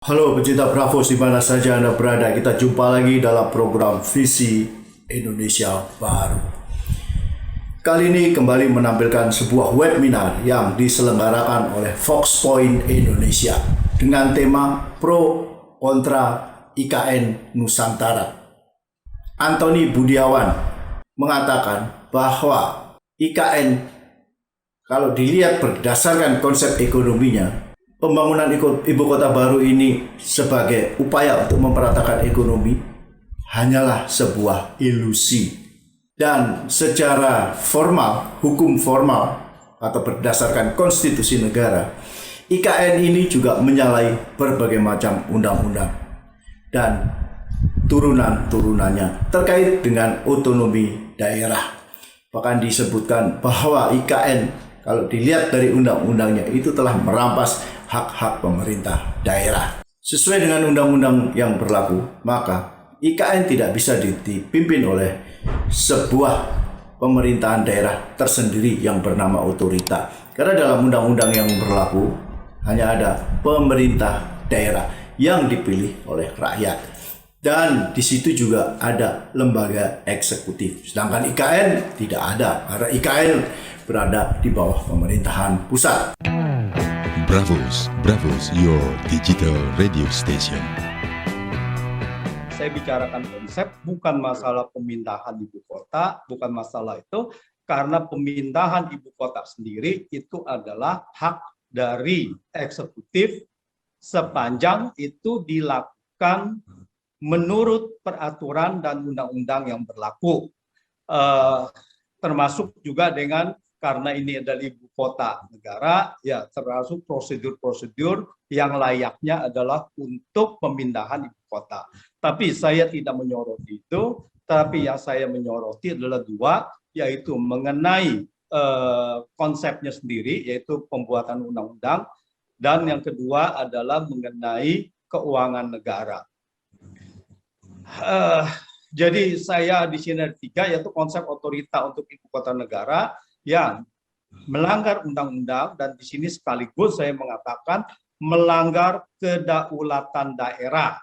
Halo pecinta Bravos di mana saja Anda berada, kita jumpa lagi dalam program Visi Indonesia Baru. Kali ini kembali menampilkan sebuah webinar yang diselenggarakan oleh Fox Point Indonesia dengan tema Pro Kontra IKN Nusantara. Antoni Budiawan mengatakan bahwa IKN kalau dilihat berdasarkan konsep ekonominya, pembangunan ibu kota baru ini sebagai upaya untuk memperatakan ekonomi hanyalah sebuah ilusi. Dan secara formal, hukum formal atau berdasarkan konstitusi negara, IKN ini juga menyalahi berbagai macam undang-undang dan turunan-turunannya terkait dengan otonomi daerah. Bahkan disebutkan bahwa IKN kalau dilihat dari undang-undangnya itu telah merampas hak-hak pemerintah daerah. Sesuai dengan undang-undang yang berlaku, maka IKN tidak bisa dipimpin oleh sebuah pemerintahan daerah tersendiri yang bernama otorita. Karena dalam undang-undang yang berlaku hanya ada pemerintah daerah yang dipilih oleh rakyat. Dan di situ juga ada lembaga eksekutif. Sedangkan IKN tidak ada, karena IKN berada di bawah pemerintahan pusat. Bravos, your digital radio station. Saya bicarakan konsep, bukan masalah pemindahan ibu kota, bukan masalah itu, karena pemindahan ibu kota sendiri itu adalah hak dari eksekutif sepanjang itu dilakukan menurut peraturan dan undang-undang yang berlaku. Termasuk juga dengan karena ini adalah ibu kota negara, ya termasuk prosedur-prosedur yang layaknya adalah untuk pemindahan ibu kota. Tapi saya tidak menyoroti itu, tapi yang saya menyoroti adalah dua, yaitu mengenai konsepnya sendiri, yaitu pembuatan undang-undang, dan yang kedua adalah mengenai keuangan negara. Jadi saya di sini ada tiga, yaitu konsep otorita untuk ibu kota negara yang melanggar undang-undang, dan di sini sekaligus saya mengatakan melanggar kedaulatan daerah.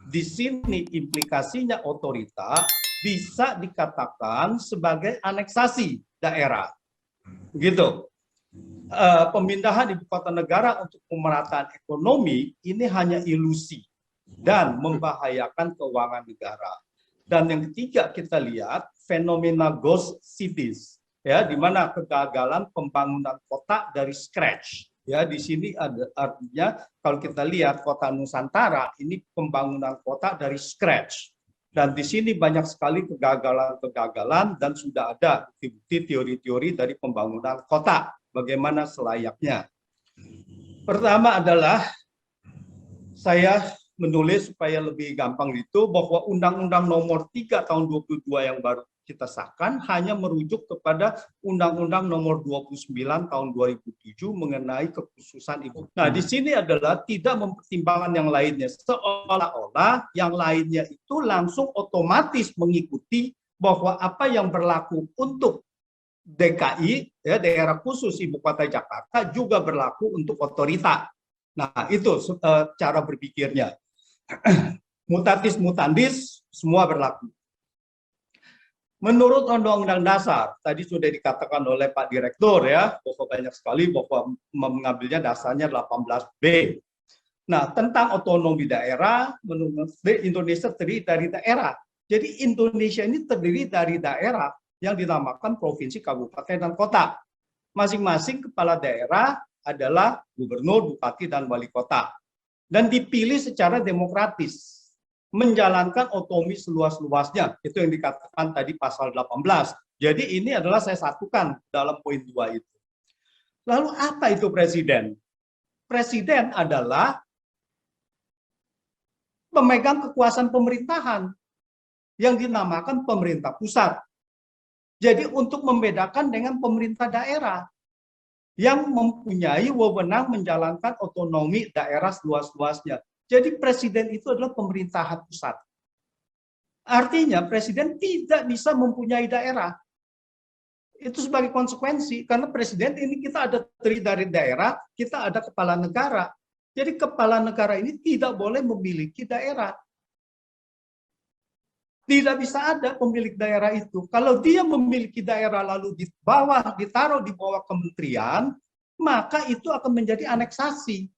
Di sini implikasinya otorita bisa dikatakan sebagai aneksasi daerah. Begitu. Pemindahan ibu kota negara untuk pemerataan ekonomi ini hanya ilusi dan membahayakan keuangan negara. Dan yang ketiga kita lihat fenomena ghost cities, ya, di mana kegagalan pembangunan kota dari scratch. Ya, di sini ada artinya kalau kita lihat kota Nusantara ini pembangunan kota dari scratch. Dan di sini banyak sekali kegagalan-kegagalan dan sudah ada bukti-bukti teori-teori dari pembangunan kota bagaimana selayaknya. Pertama adalah saya menulis supaya lebih gampang itu bahwa Undang-Undang Nomor 3 Tahun 22 yang baru kita sahkan hanya merujuk kepada Undang-Undang Nomor 29 Tahun 2007 mengenai kekhususan ibu. Nah, di sini adalah tidak mempertimbangkan yang lainnya, seolah-olah yang lainnya itu langsung otomatis mengikuti bahwa apa yang berlaku untuk DKI, ya, daerah khusus ibu kota Jakarta, juga berlaku untuk otorita. Nah, itu cara berpikirnya. Mutatis mutandis, semua berlaku. Menurut Undang-Undang Dasar, tadi sudah dikatakan oleh Pak Direktur, ya, bahwa banyak sekali bahwa mengambilnya dasarnya 18B. Nah, tentang otonomi daerah, menurut Indonesia terdiri dari daerah. Jadi Indonesia ini terdiri dari daerah yang dinamakan provinsi, kabupaten, dan kota. Masing-masing kepala daerah adalah gubernur, bupati, dan wali kota. Dan dipilih secara demokratis, menjalankan otonomi seluas-luasnya. Itu yang dikatakan tadi pasal 18. Jadi ini adalah saya satukan dalam poin 2 itu. Lalu apa itu presiden? Presiden adalah pemegang kekuasaan pemerintahan yang dinamakan pemerintah pusat. Jadi untuk membedakan dengan pemerintah daerah yang mempunyai wewenang menjalankan otonomi daerah seluas-luasnya. Jadi presiden itu adalah pemerintahan pusat. Artinya presiden tidak bisa mempunyai daerah. Itu sebagai konsekuensi, karena presiden ini kita ada terdiri dari daerah, kita ada kepala negara. Jadi kepala negara ini tidak boleh memiliki daerah. Tidak bisa ada pemilik daerah itu. Kalau dia memiliki daerah lalu ditaruh di bawah kementerian, maka itu akan menjadi aneksasi.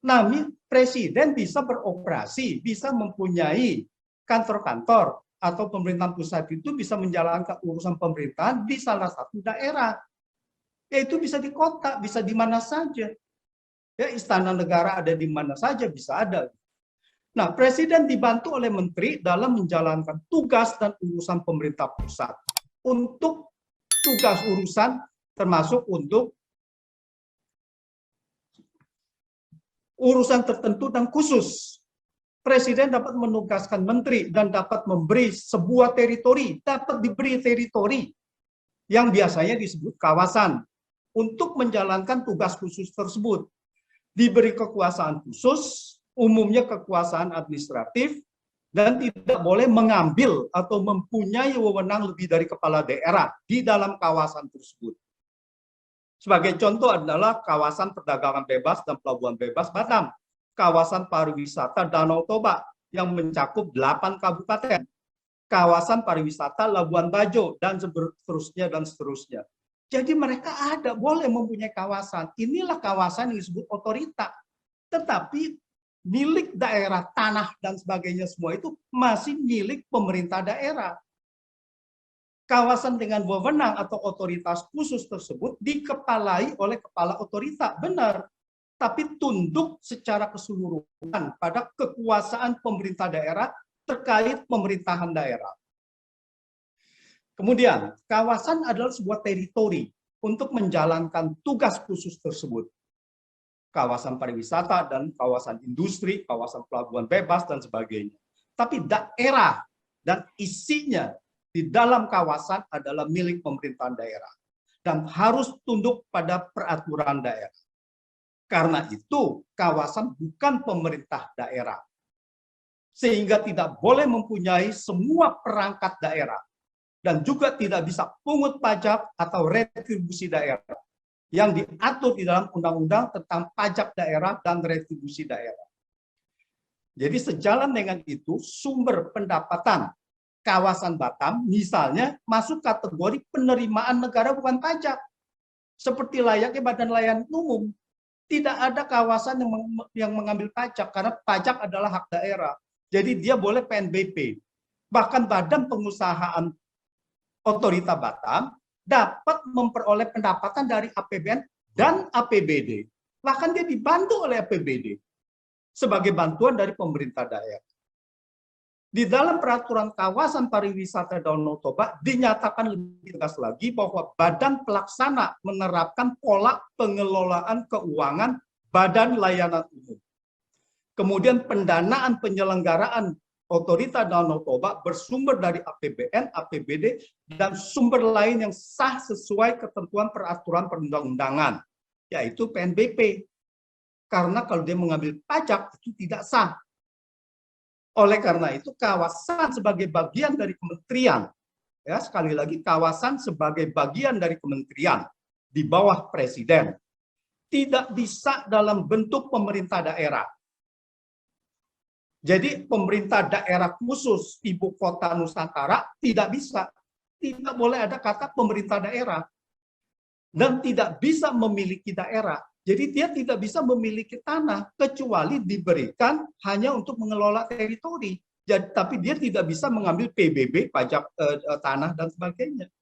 Namun presiden bisa beroperasi, bisa mempunyai kantor-kantor atau pemerintahan pusat itu bisa menjalankan urusan pemerintahan di salah satu daerah. Yaitu bisa di kota, bisa di mana saja. Ya, istana negara ada di mana saja bisa ada. Nah, presiden dibantu oleh menteri dalam menjalankan tugas dan urusan pemerintah pusat. Untuk tugas urusan termasuk untuk urusan tertentu dan khusus. Presiden dapat menugaskan menteri dan dapat memberi sebuah teritori, dapat diberi teritori yang biasanya disebut kawasan untuk menjalankan tugas khusus tersebut. Diberi kekuasaan khusus, umumnya kekuasaan administratif, dan tidak boleh mengambil atau mempunyai wewenang lebih dari kepala daerah di dalam kawasan tersebut. Sebagai contoh adalah kawasan perdagangan bebas dan pelabuhan bebas Batam, kawasan pariwisata Danau Toba yang mencakup 8 kabupaten, kawasan pariwisata Labuan Bajo, dan seterusnya dan seterusnya. Jadi mereka boleh mempunyai kawasan. Inilah kawasan yang disebut otorita. Tetapi milik daerah, tanah, dan sebagainya semua itu masih milik pemerintah daerah. Kawasan dengan wewenang atau otoritas khusus tersebut dikepalai oleh kepala otorita, benar. Tapi tunduk secara keseluruhan pada kekuasaan pemerintah daerah terkait pemerintahan daerah. Kemudian, kawasan adalah sebuah teritori untuk menjalankan tugas khusus tersebut. Kawasan pariwisata dan kawasan industri, kawasan pelabuhan bebas, dan sebagainya. Tapi daerah dan isinya di dalam kawasan adalah milik pemerintahan daerah. Dan harus tunduk pada peraturan daerah. Karena itu, kawasan bukan pemerintah daerah. Sehingga tidak boleh mempunyai semua perangkat daerah. Dan juga tidak bisa pungut pajak atau retribusi daerah yang diatur di dalam undang-undang tentang pajak daerah dan retribusi daerah. Jadi sejalan dengan itu, sumber pendapatan kawasan Batam misalnya masuk kategori penerimaan negara bukan pajak. Seperti layaknya badan layanan umum. Tidak ada kawasan yang mengambil pajak karena pajak adalah hak daerah. Jadi dia boleh PNBP. Bahkan badan pengusahaan Otorita Batam dapat memperoleh pendapatan dari APBN dan APBD. Bahkan dia dibantu oleh APBD sebagai bantuan dari pemerintah daerah. Di dalam peraturan kawasan pariwisata Danau Toba dinyatakan lebih tegas lagi bahwa badan pelaksana menerapkan pola pengelolaan keuangan badan layanan umum. Kemudian pendanaan penyelenggaraan Otorita Danau Toba bersumber dari APBN, APBD, dan sumber lain yang sah sesuai ketentuan peraturan perundang-undangan, yaitu PNBP. Karena kalau dia mengambil pajak, itu tidak sah. Oleh karena itu, kawasan sebagai bagian dari kementerian, ya sekali lagi, kawasan sebagai bagian dari kementerian di bawah presiden, tidak bisa dalam bentuk pemerintah daerah. Jadi pemerintah daerah khusus ibu kota Nusantara tidak bisa. Tidak boleh ada kata pemerintah daerah. Dan tidak bisa memiliki daerah. Jadi dia tidak bisa memiliki tanah kecuali diberikan hanya untuk mengelola teritori. Jadi, tapi dia tidak bisa mengambil PBB, pajak tanah, dan sebagainya.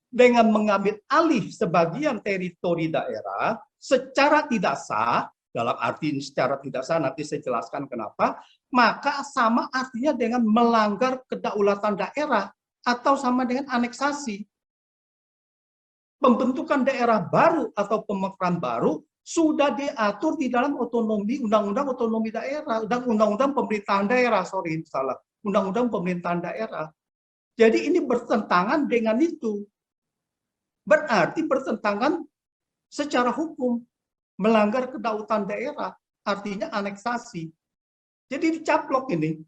Dengan mengambil alih sebagian teritori daerah secara tidak sah, dalam arti secara tidak sah, nanti saya jelaskan kenapa, maka sama artinya dengan melanggar kedaulatan daerah atau sama dengan aneksasi. Pembentukan daerah baru atau pemekaran baru sudah diatur di dalam otonomi, undang-undang otonomi daerah, dan undang-undang pemerintahan daerah, undang-undang pemerintahan daerah. Jadi ini bertentangan dengan itu. Berarti bertentangan secara hukum, melanggar kedaulatan daerah, artinya aneksasi. Jadi dicaplok ini.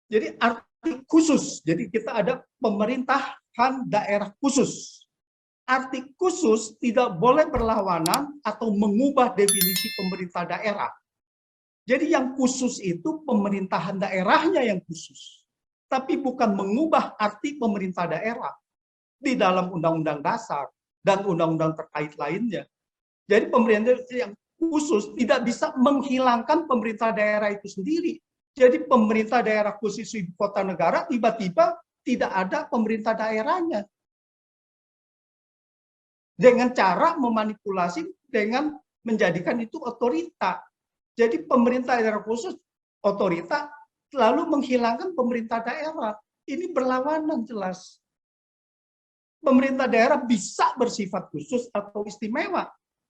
Jadi arti khusus. Jadi kita ada pemerintahan daerah khusus. Arti khusus tidak boleh berlawanan atau mengubah definisi pemerintah daerah. Jadi yang khusus itu pemerintahan daerahnya yang khusus. Tapi bukan mengubah arti pemerintah daerah di dalam Undang-Undang Dasar dan undang-undang terkait lainnya. Jadi pemerintah yang khusus tidak bisa menghilangkan pemerintah daerah itu sendiri. Jadi pemerintah daerah khusus ibu kota negara tiba-tiba tidak ada pemerintah daerahnya. Dengan cara memanipulasi dengan menjadikan itu otorita. Jadi pemerintah daerah khusus otorita lalu menghilangkan pemerintah daerah. Ini berlawanan jelas. Pemerintah daerah bisa bersifat khusus atau istimewa,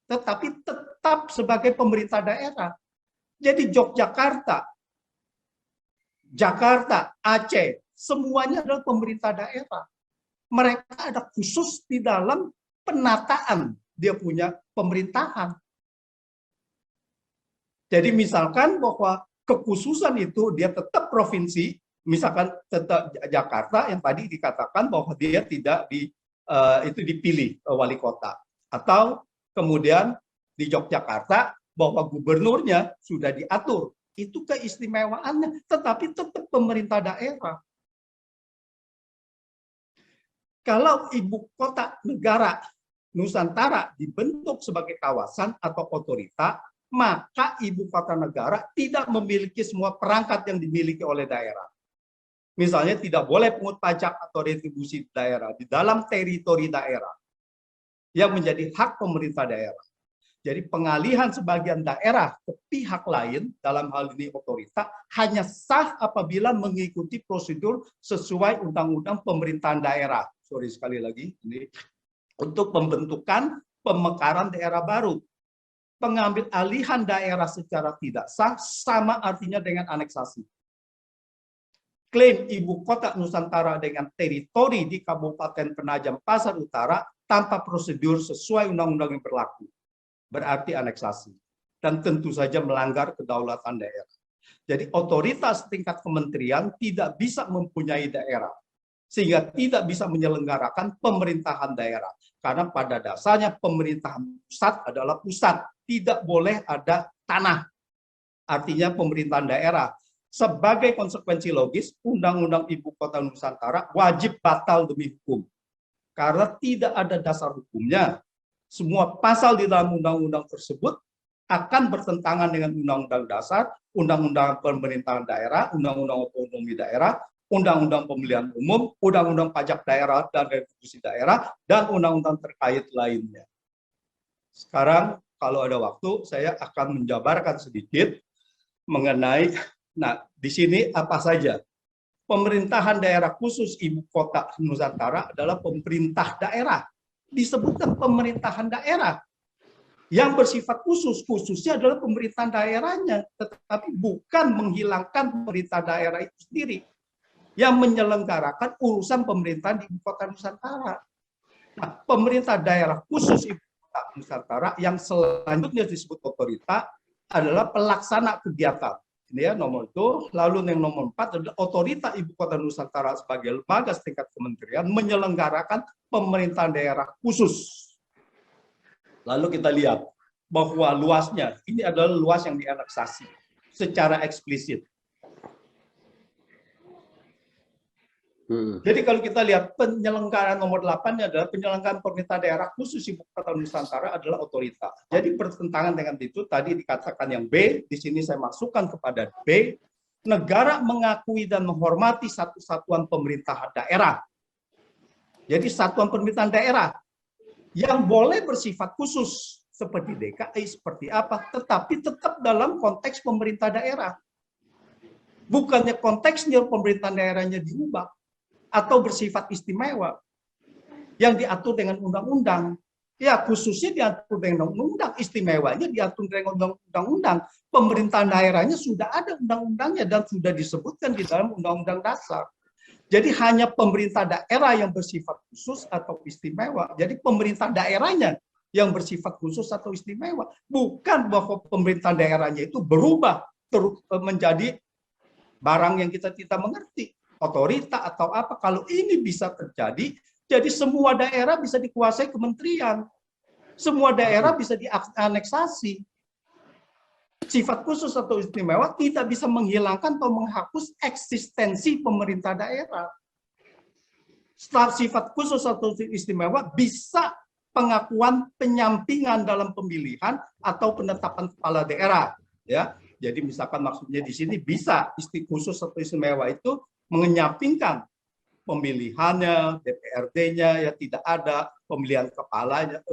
tetapi tetap sebagai pemerintah daerah. Jadi Yogyakarta, Jakarta, Aceh, semuanya adalah pemerintah daerah. Mereka ada khusus di dalam penataan dia punya pemerintahan. Jadi misalkan bahwa kekhususan itu dia tetap provinsi, misalkan tetap Jakarta yang tadi dikatakan bahwa dia tidak itu dipilih wali kota, atau kemudian di Yogyakarta bahwa gubernurnya sudah diatur, itu keistimewaannya, tetapi tetap pemerintah daerah. Kalau ibu kota negara Nusantara dibentuk sebagai kawasan atau otorita, maka ibu kota negara tidak memiliki semua perangkat yang dimiliki oleh daerah. Misalnya tidak boleh pungut pajak atau retribusi daerah di dalam teritori daerah yang menjadi hak pemerintah daerah. Jadi pengalihan sebagian daerah ke pihak lain, dalam hal ini otorita, hanya sah apabila mengikuti prosedur sesuai undang-undang pemerintahan daerah. Sorry sekali lagi, ini untuk pembentukan pemekaran daerah baru. Pengambil alihan daerah secara tidak sah sama artinya dengan aneksasi. Klaim ibu kota Nusantara dengan teritori di Kabupaten Penajam Pasar Utara tanpa prosedur sesuai undang-undang yang berlaku, berarti aneksasi. Dan tentu saja melanggar kedaulatan daerah. Jadi otoritas tingkat kementerian tidak bisa mempunyai daerah, sehingga tidak bisa menyelenggarakan pemerintahan daerah. Karena pada dasarnya pemerintahan pusat adalah pusat, tidak boleh ada tanah. Artinya pemerintahan daerah. Sebagai konsekuensi logis, Undang-Undang Ibu Kota Nusantara wajib batal demi hukum. Karena tidak ada dasar hukumnya. Semua pasal di dalam undang-undang tersebut akan bertentangan dengan Undang-Undang Dasar, Undang-Undang Pemerintahan Daerah, Undang-Undang Otonomi Daerah, Undang-Undang Pemilihan Umum, Undang-Undang Pajak Daerah dan Retribusi Daerah, dan undang-undang terkait lainnya. Sekarang kalau ada waktu, saya akan menjabarkan sedikit mengenai, nah di sini apa saja. Pemerintahan daerah khusus Ibu Kota Nusantara adalah pemerintah daerah. Disebutkan pemerintahan daerah yang bersifat khusus, khususnya adalah pemerintahan daerahnya, tetapi bukan menghilangkan pemerintah daerah itu sendiri yang menyelenggarakan urusan pemerintahan di Ibu Kota Nusantara. Nah, pemerintah daerah khusus Ibu Kota Nusantara yang selanjutnya disebut otorita adalah pelaksana kegiatan. Ini ya nomor itu. Lalu yang nomor 4 adalah otorita Ibu Kota Nusantara sebagai lembaga setingkat kementerian menyelenggarakan pemerintahan daerah khusus. Lalu kita lihat bahwa luasnya, ini adalah luas yang dianeksasi secara eksplisit. Jadi kalau kita lihat penyelenggaraan nomor 8 adalah penyelenggaraan pemerintah daerah khusus Ibu Kota Nusantara adalah otorita. Jadi bertentangan dengan itu tadi dikatakan yang B, di sini saya masukkan kepada B, negara mengakui dan menghormati satu satuan pemerintahan daerah. Jadi satuan pemerintahan daerah yang boleh bersifat khusus seperti DKI, seperti apa, tetapi tetap dalam konteks pemerintah daerah. Bukannya konteksnya pemerintahan daerahnya diubah atau bersifat istimewa yang diatur dengan undang-undang. Ya, khususnya diatur dengan undang-undang, istimewanya diatur dengan undang-undang. Pemerintahan daerahnya sudah ada undang-undangnya dan sudah disebutkan di dalam Undang-Undang Dasar. Jadi hanya pemerintah daerah yang bersifat khusus atau istimewa. Jadi pemerintah daerahnya yang bersifat khusus atau istimewa. Bukan bahwa pemerintah daerahnya itu berubah menjadi barang yang kita tidak mengerti. Otorita atau apa. Kalau ini bisa terjadi, Jadi semua daerah bisa dikuasai kementerian. Semua daerah bisa dianeksasi. Sifat khusus atau istimewa tidak bisa menghilangkan atau menghapus eksistensi pemerintah daerah. Sifat khusus atau istimewa bisa pengakuan penyampingan dalam pemilihan atau penetapan kepala daerah. Ya, jadi misalkan maksudnya di sini bisa khusus atau istimewa itu menyampingkan pemilihannya, DPRD-nya ya tidak ada, pemilihan kepalanya,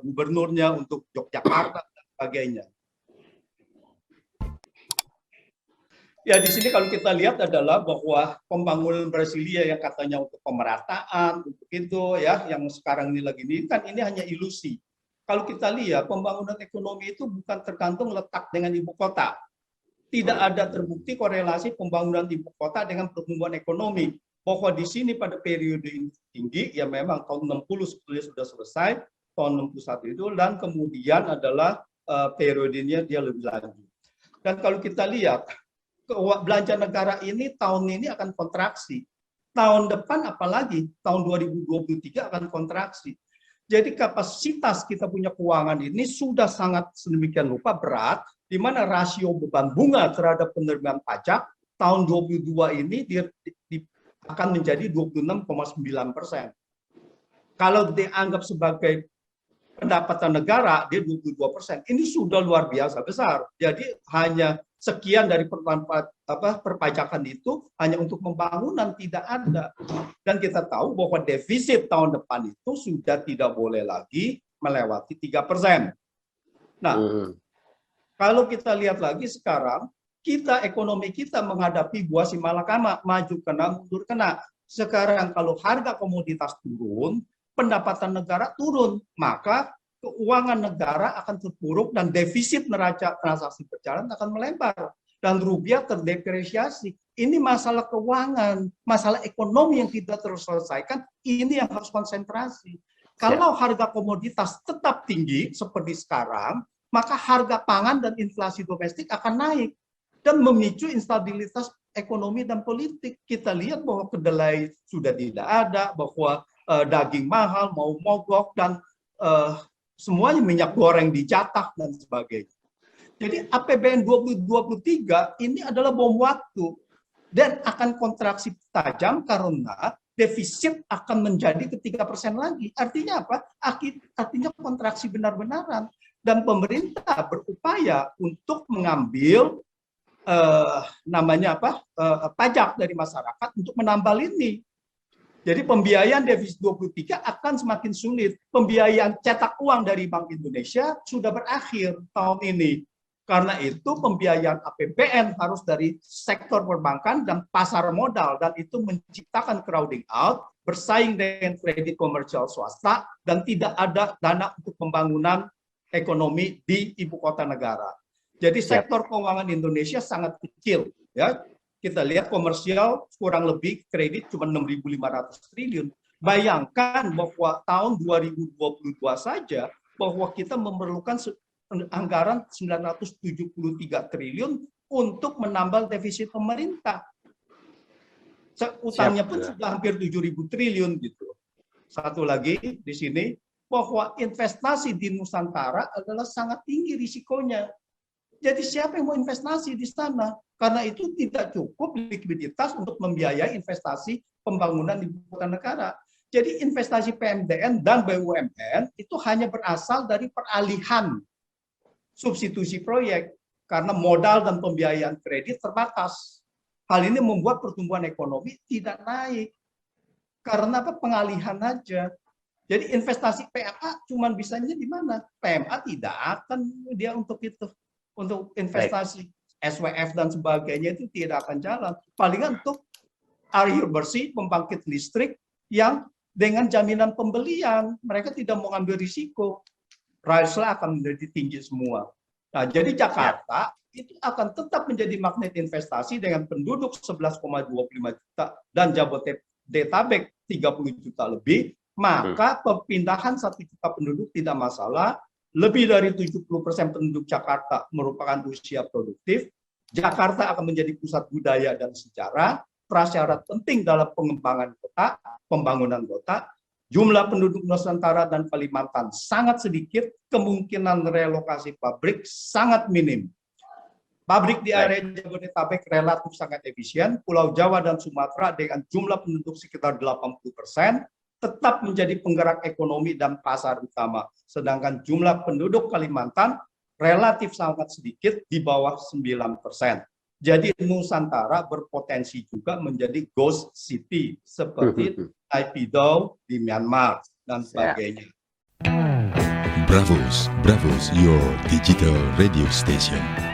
gubernurnya untuk Yogyakarta dan sebagainya. Ya di sini kalau kita lihat adalah bahwa pembangunan Brasilia yang katanya untuk pemerataan, untuk itu ya, yang sekarang ini lagi ini kan ini hanya ilusi. Kalau kita lihat pembangunan ekonomi itu bukan tergantung letak dengan ibu kota. Tidak ada terbukti korelasi pembangunan ibu kota dengan pertumbuhan ekonomi. Bahwa di sini pada periode tinggi ya memang tahun 60 sebetulnya sudah selesai, tahun 61 itu, dan kemudian adalah periodenya dia lebih lanjut. Dan kalau kita lihat belanja negara ini tahun ini akan kontraksi. Tahun depan apalagi, tahun 2023 akan kontraksi. Jadi kapasitas kita punya keuangan ini sudah sangat sedemikian rupa berat, di mana rasio beban bunga terhadap penerimaan pajak tahun 2022 ini akan menjadi 26,9%. Kalau dianggap sebagai pendapatan negara, dia 22%. Ini sudah luar biasa besar. Jadi hanya sekian dari perpajakan itu hanya untuk pembangunan, tidak ada. Dan kita tahu bahwa defisit tahun depan itu sudah tidak boleh lagi melewati 3%. Nah, kalau kita lihat lagi sekarang, ekonomi kita menghadapi buah si malakama, maju kena, mundur kena. Sekarang kalau harga komoditas turun, pendapatan negara turun, maka keuangan negara akan terpuruk dan defisit neraca transaksi berjalan akan melebar dan rupiah terdepresiasi. Ini masalah keuangan, masalah ekonomi yang tidak terselesaikan, ini yang harus konsentrasi. Kalau harga komoditas tetap tinggi seperti sekarang, maka harga pangan dan inflasi domestik akan naik dan memicu instabilitas ekonomi dan politik. Kita lihat bahwa kedelai sudah tidak ada, bahwa daging mahal, mau mogok, dan semuanya minyak goreng dijatah dan sebagainya. Jadi APBN 2023 ini adalah bom waktu dan akan kontraksi tajam karena defisit akan menjadi ke 3% lagi. Artinya apa? Artinya kontraksi benar-benaran, dan pemerintah berupaya untuk mengambil pajak dari masyarakat untuk menambal ini. Jadi pembiayaan defisit 23 akan semakin sulit. Pembiayaan cetak uang dari Bank Indonesia sudah berakhir tahun ini. Karena itu pembiayaan APBN harus dari sektor perbankan dan pasar modal, dan itu menciptakan crowding out, bersaing dengan kredit komersial swasta, dan tidak ada dana untuk pembangunan ekonomi di ibu kota negara. Jadi sektor keuangan Indonesia sangat kecil, ya. Kita lihat komersial kurang lebih kredit cuma 6.500 triliun. Bayangkan bahwa tahun 2022 saja bahwa kita memerlukan anggaran 973 triliun untuk menambal defisit pemerintah. Utangnya pun sudah hampir 7.000 triliun gitu. Satu lagi di sini bahwa investasi di Nusantara adalah sangat tinggi risikonya. Jadi siapa yang mau investasi di sana? Karena itu tidak cukup likuiditas untuk membiayai investasi pembangunan di ibu kota negara. Jadi investasi PMDN dan BUMN itu hanya berasal dari peralihan substitusi proyek karena modal dan pembiayaan kredit terbatas. Hal ini membuat pertumbuhan ekonomi tidak naik. Karena apa? Pengalihan aja. Jadi investasi PMA cuma bisanya di mana? PMA tidak akan dia untuk itu. Untuk investasi SWF dan sebagainya itu tidak akan jalan. Palingan untuk air bersih, pembangkit listrik yang dengan jaminan pembelian, mereka tidak mau ambil risiko. Price-nya akan menjadi tinggi semua. Nah, jadi Jakarta itu akan tetap menjadi magnet investasi dengan penduduk 11,25 juta dan Jabodetabek 30 juta lebih, maka perpindahan 1 juta penduduk tidak masalah. Lebih dari 70% penduduk Jakarta merupakan usia produktif. Jakarta akan menjadi pusat budaya dan sejarah, prasyarat penting dalam pengembangan kota, pembangunan kota, Jumlah penduduk Nusantara dan Kalimantan sangat sedikit, kemungkinan relokasi pabrik sangat minim. Pabrik di area Jabodetabek relatif sangat efisien, Pulau Jawa dan Sumatera dengan jumlah penduduk sekitar 80% tetap menjadi penggerak ekonomi dan pasar utama. Sedangkan jumlah penduduk Kalimantan relatif sangat sedikit, di bawah 9%. Jadi Nusantara berpotensi juga menjadi ghost city seperti Naypyidaw di Myanmar dan sebagainya. Bravos, your digital radio station.